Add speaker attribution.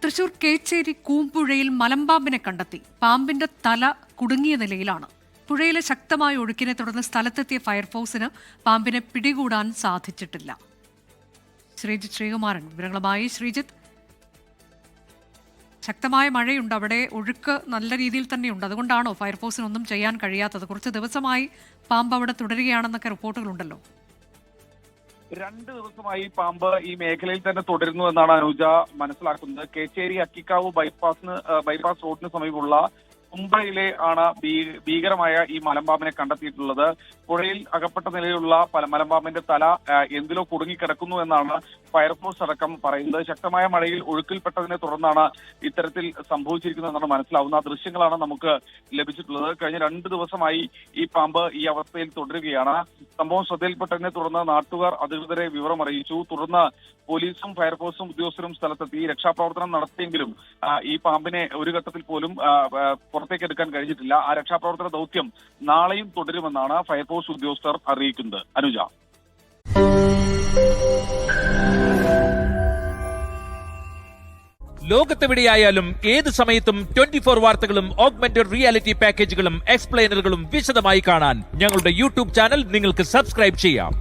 Speaker 1: തൃശൂർ കേച്ചേരി കൂമ്പുഴയിൽ മലമ്പാമ്പിനെ കണ്ടെത്തി. പാമ്പിന്റെ തല കുടുങ്ങിയ നിലയിലാണ്. പുഴയിലെ ശക്തമായ ഒഴുക്കിനെ തുടർന്ന് സ്ഥലത്തെത്തിയ ഫയർഫോഴ്സിന് പാമ്പിനെ പിടികൂടാൻ സാധിച്ചിട്ടില്ല. ശ്രീജിത്ത് ശ്രീകുമാരൻ വിവരങ്ങളുമായി. ശ്രീജിത്ത്, ശക്തമായ മഴയുണ്ട്, അവിടെ ഒഴുക്ക് നല്ല രീതിയിൽ തന്നെയുണ്ട്. അതുകൊണ്ടാണോ ഫയർഫോഴ്സിനൊന്നും ചെയ്യാൻ കഴിയാത്തത്? കുറച്ച് ദിവസമായി പാമ്പ് അവിടെ തുടരുകയാണെന്നൊക്കെ റിപ്പോർട്ടുകളുണ്ടല്ലോ.
Speaker 2: 2 ദിവസമായി പാമ്പ് ഈ മേഖലയിൽ തന്നെ തുടരുന്നു എന്നാണ് അനുജ മനസ്സിലാക്കുന്നത്. കേച്ചേരി അക്കിക്കാവ് ബൈപ്പാസ് റോഡിന് സമീപമുള്ള കുമ്പഴയിലെ ആണ് ഭീകരമായ ഈ മലമ്പാമ്പിനെ കണ്ടെത്തിയിട്ടുള്ളത്. പുഴയിൽ അകപ്പെട്ട നിലയിലുള്ള മലമ്പാമ്പിന്റെ തല എന്തിലോ കുടുങ്ങിക്കിടക്കുന്നു എന്നാണ് ഫയർഫോഴ്സ് അടക്കം പറയുന്നത്. ശക്തമായ മഴയിൽ ഒഴുക്കിൽപ്പെട്ടതിനെ തുടർന്നാണ് ഇത്തരത്തിൽ സംഭവിച്ചിരിക്കുന്നതെന്നാണ് മനസ്സിലാവുന്ന ദൃശ്യങ്ങളാണ് നമുക്ക് ലഭിച്ചിട്ടുള്ളത്. കഴിഞ്ഞ 2 ദിവസമായി ഈ പാമ്പ് ഈ അവസ്ഥയിൽ തുടരുകയാണ്. സംഭവം ശ്രദ്ധയിൽപ്പെട്ടതിനെ തുടർന്ന് നാട്ടുകാർ അധികൃതരെ വിവരം അറിയിച്ചു. തുടർന്ന് പോലീസും ഫയർഫോഴ്സും ഉദ്യോഗസ്ഥരും സ്ഥലത്തെത്തി രക്ഷാപ്രവർത്തനം നടത്തിയെങ്കിലും ഈ പാമ്പിനെ ഒരു ഘട്ടത്തിൽ പോലും പുറത്തേക്ക് എടുക്കാൻ കഴിഞ്ഞിട്ടില്ല. ആ രക്ഷാപ്രവർത്തന ദൗത്യം നാളെയും തുടരുമെന്നാണ് ഫയർഫോഴ്സ് ഉദ്യോഗസ്ഥർ അറിയിക്കുന്നത്. അനുജ,
Speaker 3: ലോകത്തെവിടെയായാലും ഏത് സമയത്തും 24 വാർത്തകളും ഓഗ്മെന്റഡ് റിയാലിറ്റി പാക്കേജുകളും എക്സ്പ്ലെയിനറുകളും വിശദമായി കാണാൻ ഞങ്ങളുടെ യൂട്യൂബ് ചാനൽ നിങ്ങൾക്ക് സബ്സ്ക്രൈബ് ചെയ്യാം.